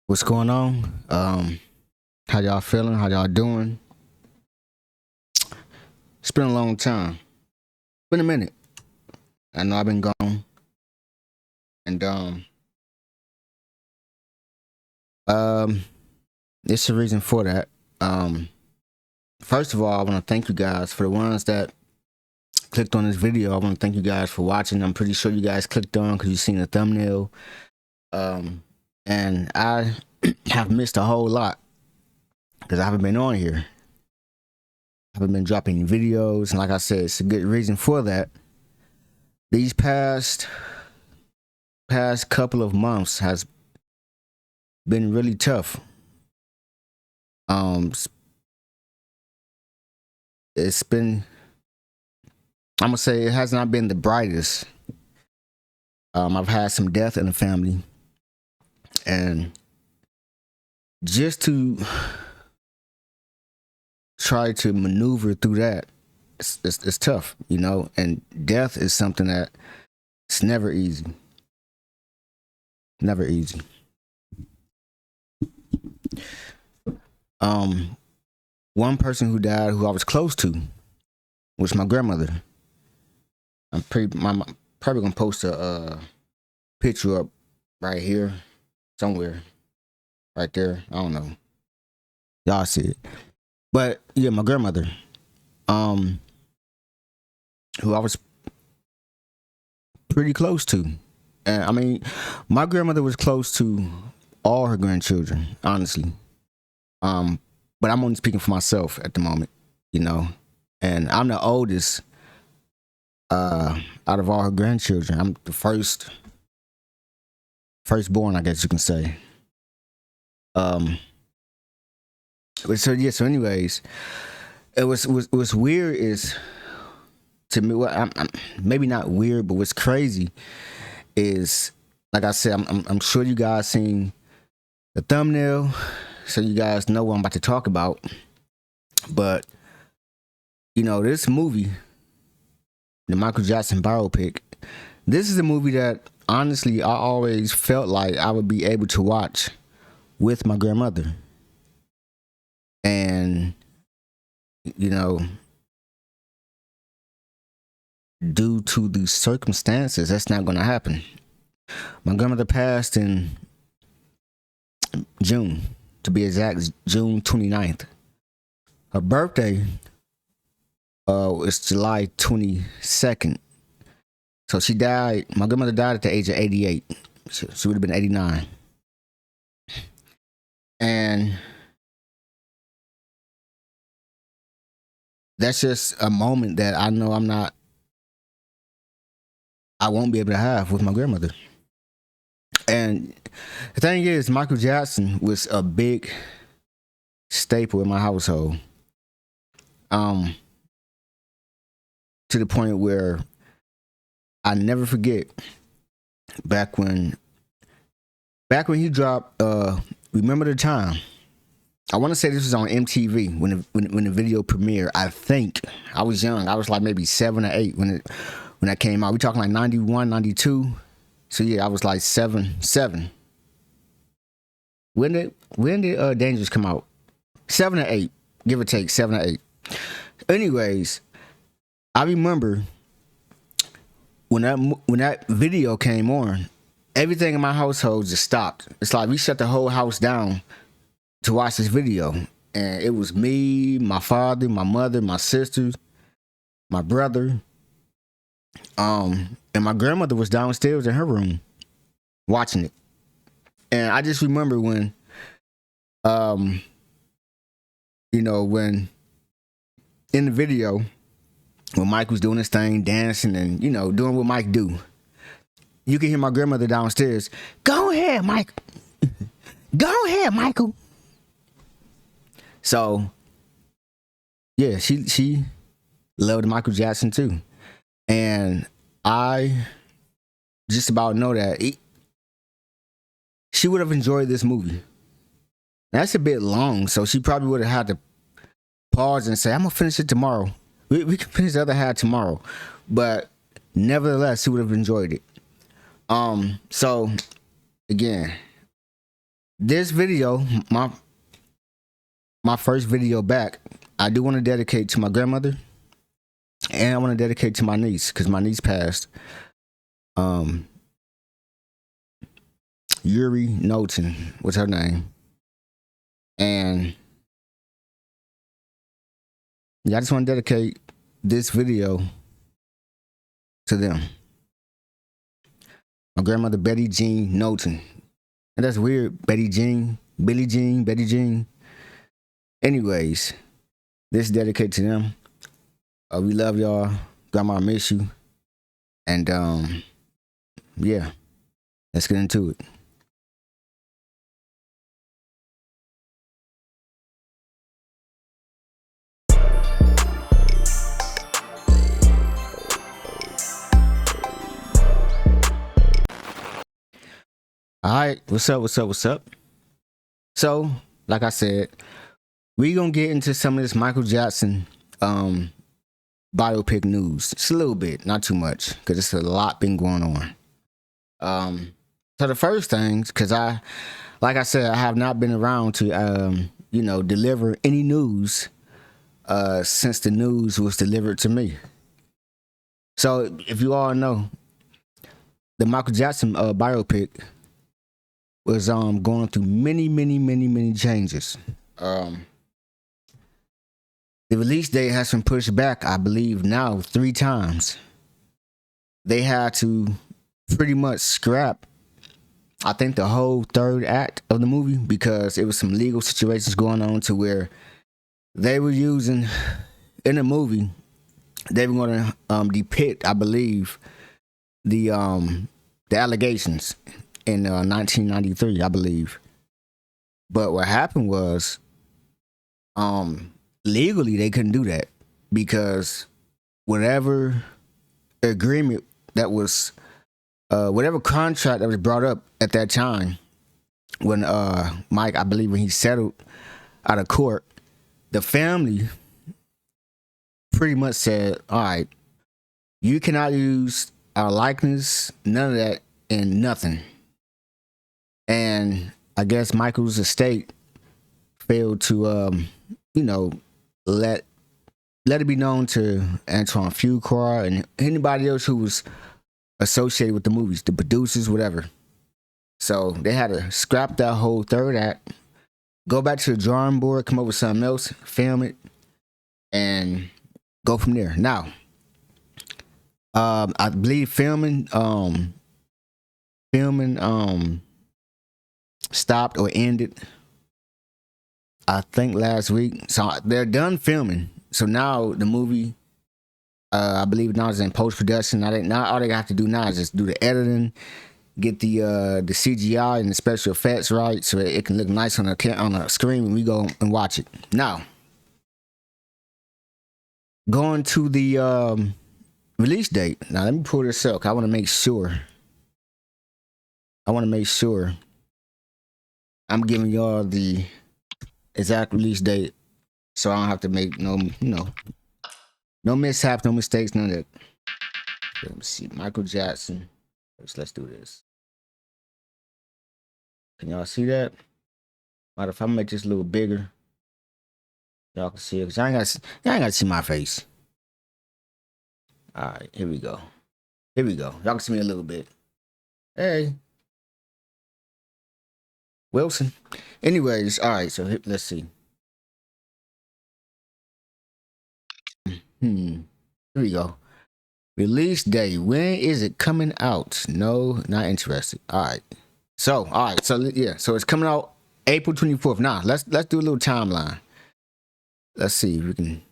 What's going on? How y'all feeling? How y'all doing? It's been a long time. Been a minute. I know I've been gone, and um, there's a reason for that. Um, First of all, I want to thank you guys for the ones that clicked on this video. I want to thank you guys for watching. I'm pretty sure you guys clicked on because you seen the thumbnail. And I have missed a whole lot because I haven't been on here. I haven't been dropping videos, and like I said, it's a good reason for that. These past couple of months has been really tough. It's been, I'm gonna say, it has not been the brightest. I've had some death in the family, and just to try to maneuver through that, it's tough, you know. And death is something that it's never easy. Never easy. One person who died who I was close to was my grandmother. I'm probably gonna post a picture up right here somewhere, right there. I don't know. Y'all see it, but yeah, my grandmother, who I was pretty close to, and I mean, my grandmother was close to all her grandchildren, honestly. But I'm only speaking for myself at the moment, you know. And I'm the oldest out of all her grandchildren. I'm the firstborn, I guess you can say. So anyways, it was weird is to me. Well, I'm maybe not weird, but what's crazy is, like I said, I'm sure you guys seen the thumbnail, so you guys know what I'm about to talk about. But you know, this movie, the Michael Jackson biopic, this is a movie that honestly I always felt like I would be able to watch with my grandmother. And you know, due to the circumstances, that's not going to happen. My grandmother passed in June, to be exact, June 29th. Her birthday is July 22nd. So she died, my grandmother died at the age of 88. She would have been 89. And that's just a moment that I know I won't be able to have with my grandmother. And the thing is, Michael Jackson was a big staple in my household. To the point where I never forget back when he dropped Remember the Time. I want to say this was on MTV when the video premiered. I think I was young. I was like maybe 7 or 8 when that came out. We talking like 91, 92. So yeah, I was like 7. When did Dangerous come out? 7 or 8, give or take, 7 or 8. Anyways, I remember when that video came on, everything in my household just stopped. It's like we shut the whole house down to watch this video. And it was me, my father, my mother, my sisters, my brother. And my grandmother was downstairs in her room watching it. And I just remember when, you know, when in the video, when Mike was doing his thing, dancing and, you know, doing what Mike do, you can hear my grandmother downstairs, "Go ahead, Mike. Go ahead, Michael." So, yeah, she loved Michael Jackson too. And I just about know that she would have enjoyed this movie. That's a bit long, so she probably would have had to pause and say, "I'm gonna finish it tomorrow. We can finish the other half tomorrow." But nevertheless, she would have enjoyed it. So again, This video, my first video back, I do want to dedicate to my grandmother, and I want to dedicate to my niece because my niece passed. Yuri Knowlton was her name, and yeah, I just want to dedicate this video to them. My grandmother, Betty Jean Knowlton. And that's weird. Betty Jean, Billie Jean, Betty Jean. Anyways, this is dedicated to them. We love y'all. Grandma, I miss you. And yeah, let's get into it. All right, what's up? So, like I said, we gonna get into some of this Michael Jackson biopic news. Just a little bit, not too much, because it's a lot been going on. So the first thing, because like I said, I have not been around to deliver any news since the news was delivered to me. So if you all know, the Michael Jackson biopic was going through many changes. The release date has been pushed back, I believe now 3 times. They had to pretty much scrap, I think, the whole third act of the movie because it was some legal situations going on to where they were using in the movie. They were going to depict, I believe, the allegations in 1993, I believe. But what happened was, legally they couldn't do that because whatever agreement that was, whatever contract that was brought up at that time, when Mike, I believe, when he settled out of court, the family pretty much said, all right, you cannot use our likeness, none of that, and nothing. And I guess Michael's estate failed to, let it be known to Antoine Fuqua and anybody else who was associated with the movies, the producers, whatever. So they had to scrap that whole third act, go back to the drawing board, come up with something else, film it, and go from there. Now, I believe filming stopped or ended, I think, last week. So they're done filming. So now the movie, I believe now is in post-production. Now all they have to do now is just do the editing, get the CGI and the special effects right so it can look nice on the screen when we go and watch it. Now, going to the release date. Now let me pull this up. I want to make sure I'm giving y'all the exact release date, so I don't have to make no mishaps, no mistakes, none of that. Let me see, Michael Jackson. Let's do this. Can y'all see that? Matter if I make this a little bigger, y'all can see it. Cause y'all ain't gotta see my face. All right, here we go. Y'all can see me a little bit. Hey, Wilson. Anyways, all right, so let's see. Here we go. Release date. When is it coming out? No, not interested. All right. So yeah. So it's coming out April 24th. Now, let's do a little timeline. Let's see if we can.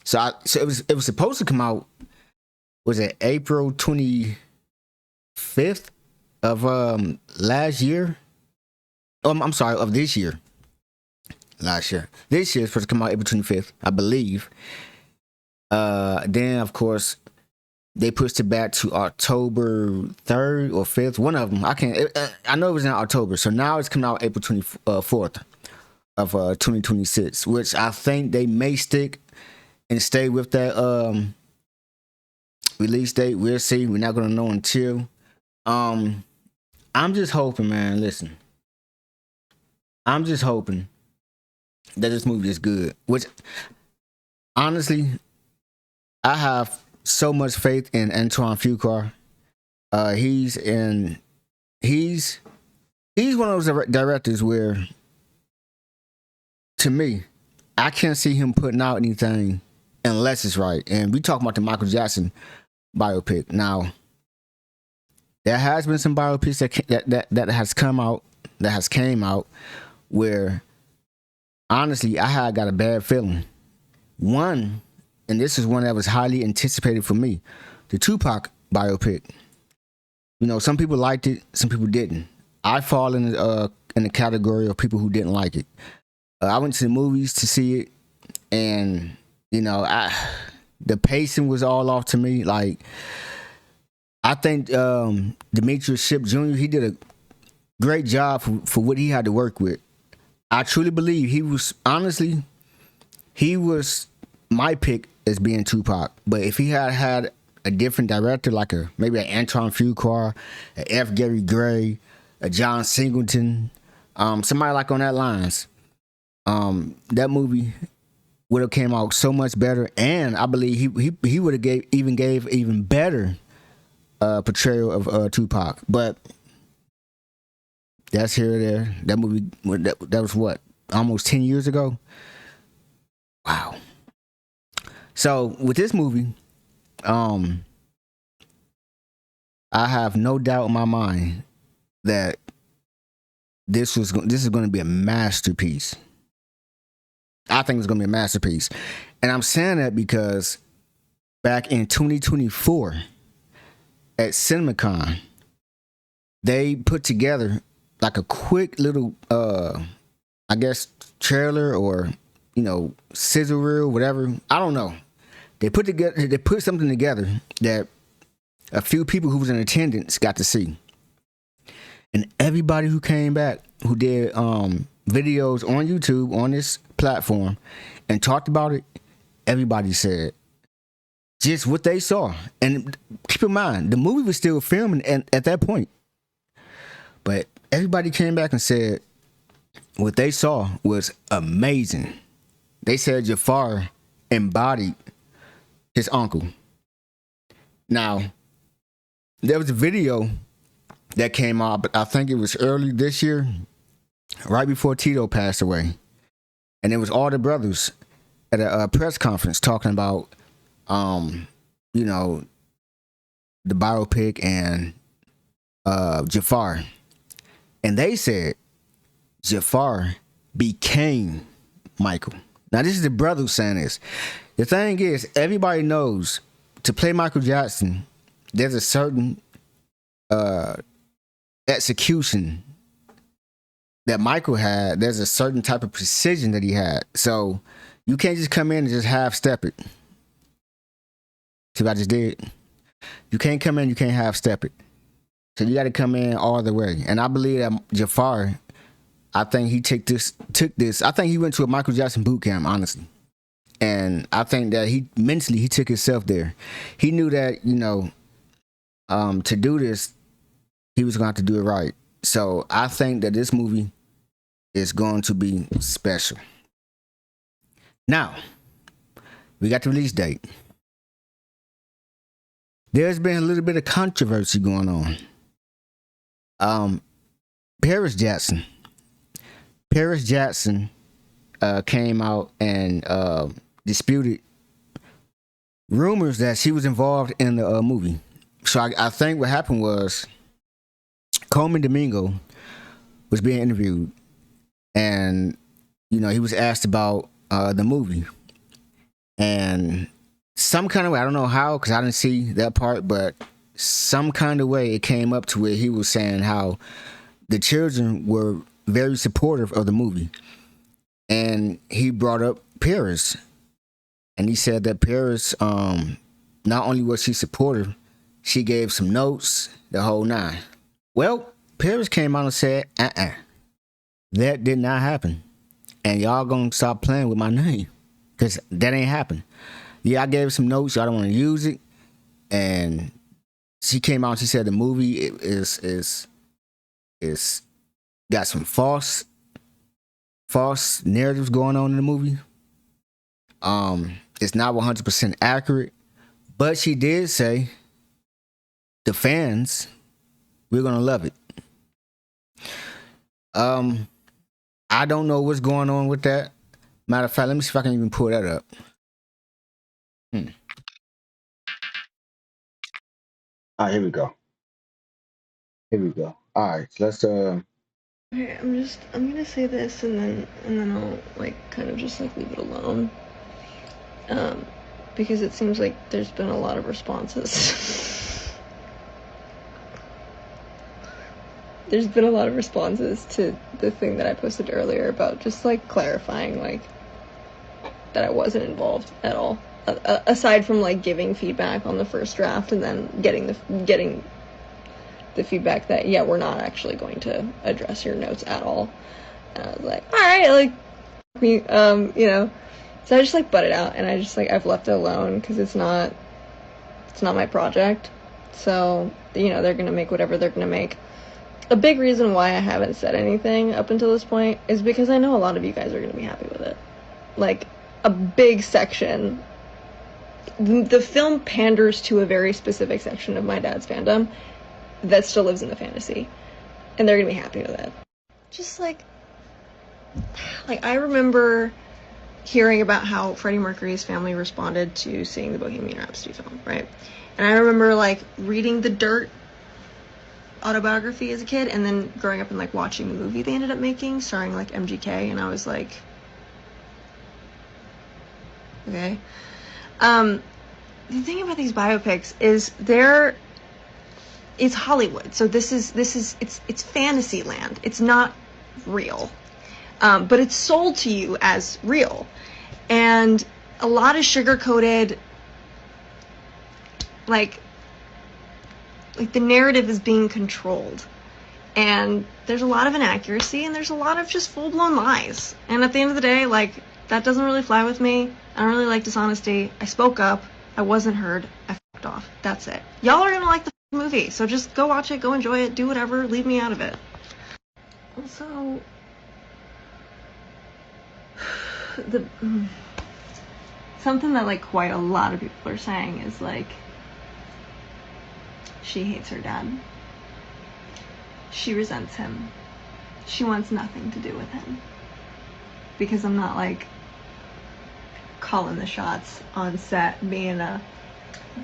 So it was supposed to come out. Was it April 25th of last year? I'm sorry, of this year. Last year. This year is supposed to come out April 25th, I believe. Then of course they pushed it back to October 3rd or 5th. One of them. I know it was in October. So now it's coming out April 24th of 2026, which I think they may stick and stay with that release date. We'll see. We're not gonna know until Um, I'm just hoping, man. Listen, I'm just hoping that this movie is good. Which, honestly, I have so much faith in Antoine Fuqua. He's in. He's one of those directors where, to me, I can't see him putting out anything unless it's right. And we talk about the Michael Jackson biopic. Now, there has been some biopics that has come out, that has came out, where honestly I had got a bad feeling. One, and this is one that was highly anticipated for me, the Tupac biopic. You know, some people liked it, some people didn't. I fall in the category of people who didn't like it. I went to the movies to see it, and you know, the pacing was all off to me. Like, I think Demetrius Shipp Jr. he did a great job for what he had to work with. I truly believe he was my pick as being Tupac. But if he had a different director, like maybe an Antoine Fuqua, a F. Gary Gray, a John Singleton, somebody like on that lines, that movie would have came out so much better, and I believe he would have gave even better portrayal of Tupac. But that's here or there. That movie that was what, almost 10 years ago. Wow. So with this movie, I have no doubt in my mind that this is going to be a masterpiece. I think it's going to be a masterpiece. And I'm saying that because back in 2024 at CinemaCon, they put together like a quick little, I guess, trailer or, you know, sizzle reel, whatever. I don't know. They put something together that a few people who was in attendance got to see. And everybody who came back, who did videos on YouTube, on this platform, and talked about it, everybody said just what they saw. And keep in mind, the movie was still filming at that point. But everybody came back and said what they saw was amazing. They said Jafar embodied his uncle. Now, there was a video that came out, but I think it was early this year, right before Tino passed away. And it was all the brothers at a press conference talking about, you know, the biopic and Jafar. And they said Jafar became Michael. Now, this is the brother who's saying this. The thing is, everybody knows to play Michael Jackson, there's a certain execution that Michael had. There's a certain type of precision that he had. So you can't just come in and just half step it. See what I just did? You can't come in, you can't half step it. So you got to come in all the way. And I believe that Jafar, I think he took this. I think he went to a Michael Jackson boot camp, honestly. And I think that he took himself there. He knew that, you know, to do this, he was going to have to do it right. So I think that this movie is going to be special. Now, we got the release date. There's been a little bit of controversy going on. Paris Jackson came out and disputed rumors that she was involved in the movie. So I think what happened was Coleman Domingo was being interviewed, and you know, he was asked about the movie, and some kind of way, I don't know how, because I didn't see that part, but some kind of way it came up to where he was saying how the children were very supportive of the movie. And he brought up Paris. And he said that Paris, not only was she supportive, she gave some notes, the whole nine. Well, Paris came out and said, that did not happen. And y'all gonna stop playing with my name, because that ain't happened. Yeah, I gave some notes, y'all don't want to use it. And she came out and she said the movie is got some false narratives going on in the movie. It's not 100% accurate, but she did say the fans, we're gonna love it. I don't know what's going on with that. Matter of fact, let me see if I can even pull that up. All right, here we go. All right, so let's Okay, I'm gonna say this and then I'll like kind of just like leave it alone. Because it seems like there's been a lot of responses. There's been a lot of responses to the thing that I posted earlier about just like clarifying like that I wasn't involved at all. Aside from like giving feedback on the first draft and then getting the feedback that yeah, we're not actually going to address your notes at all. And I was like, all right, like me, you know. So I just like butted out, and I just like I've left it alone because it's not my project. So you know they're gonna make whatever they're gonna make. A big reason why I haven't said anything up until this point is because I know a lot of you guys are gonna be happy with it. Like a big section. The film panders to a very specific section of my dad's fandom that still lives in the fantasy, and they're gonna be happy with it. Just like I remember hearing about how Freddie Mercury's family responded to seeing the Bohemian Rhapsody film, right? And I remember like reading the Dirt autobiography as a kid, and then growing up and like watching the movie they ended up making starring like MGK, and I was like, okay. The thing about these biopics is it's Hollywood, so it's fantasy land. It's not real, but it's sold to you as real. And a lot of sugar-coated, like the narrative is being controlled. And there's a lot of inaccuracy, and there's a lot of just full-blown lies. And at the end of the day, like, that doesn't really fly with me. I don't really like dishonesty. I spoke up. I wasn't heard. I fucked off. That's it. Y'all are gonna like the movie, so just go watch it, go enjoy it, do whatever, leave me out of it. Also, something that like quite a lot of people are saying is like she hates her dad. She resents him. She wants nothing to do with him. Because I'm not like calling the shots on set, being a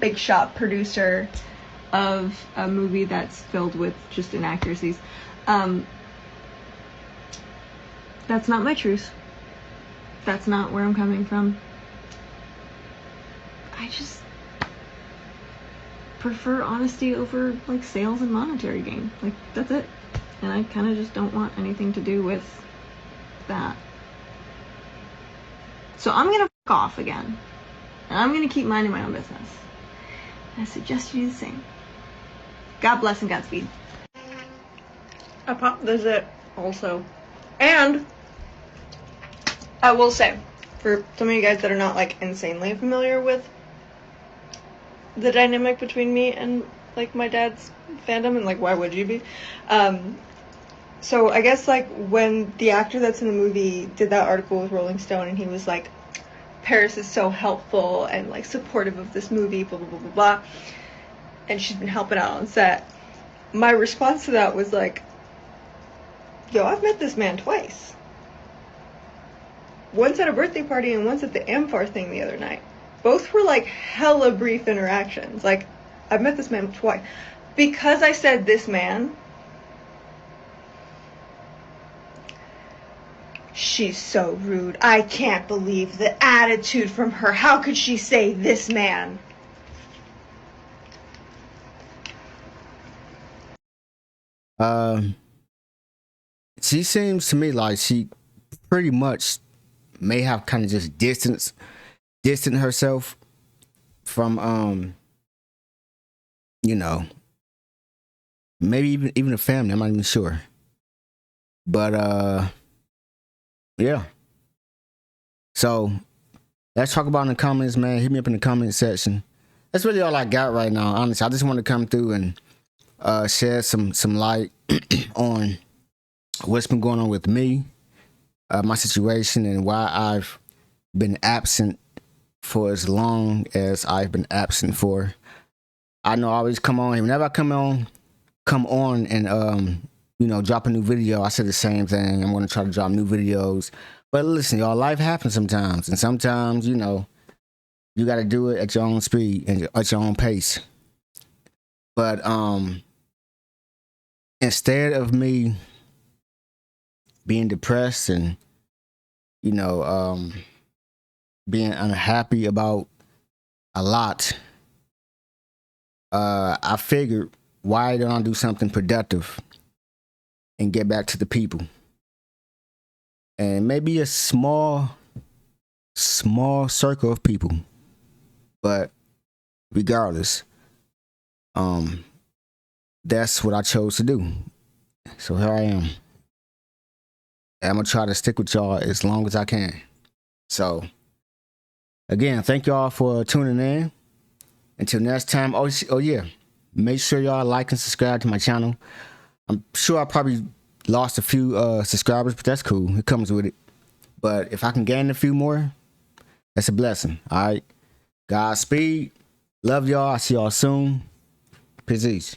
big shot producer of a movie that's filled with just inaccuracies. That's not my truth. That's not where I'm coming from. I just prefer honesty over like sales and monetary gain. Like that's it. And I kind of just don't want anything to do with that. So I'm gonna fuck off again. And I'm gonna keep minding my own business. And I suggest you do the same. God bless and Godspeed. I popped the zit also. And I will say, for some of you guys that are not like insanely familiar with the dynamic between me and like my dad's fandom, and like why would you be? So I guess like when the actor that's in the movie did that article with Rolling Stone, and he was like, Paris is so helpful and like supportive of this movie, blah blah blah blah blah, and she's been helping out on set. My response to that was like, yo, I've met this man twice. Once at a birthday party and once at the Amphar thing the other night. Both were like hella brief interactions. Like, I've met this man twice. Because I said this man, she's so rude. I can't believe the attitude from her. How could she say this man? She seems to me like she pretty much may have kind of just distanced herself from you know, maybe even the family. I'm not even sure, but yeah. So let's talk about in the comments, man. Hit me up in the comment section. that's really all I got right now. Honestly, I just want to come through and shed some light on what's been going on with me, my situation, and why I've been absent for as long as I've been absent for. I know I always come on. Whenever I come on and drop a new video, I say the same thing. I'm gonna try to drop new videos. But listen, y'all, life happens sometimes, and sometimes you got to do it at your own speed and at your own pace. But instead of me being depressed and being unhappy about a lot, I figured, why don't I do something productive and get back to the people? And maybe a small circle of people. But regardless, that's what I chose to do. So here I am. And I'm gonna try to stick with y'all as long as I can. So again, thank y'all for tuning in. Until next time. Oh yeah, make sure y'all like and subscribe to my channel. I'm sure I probably lost a few subscribers, but that's cool. It comes with it. But if I can gain a few more, that's a blessing. All right. Godspeed. Love y'all. I'll see y'all soon. Peace.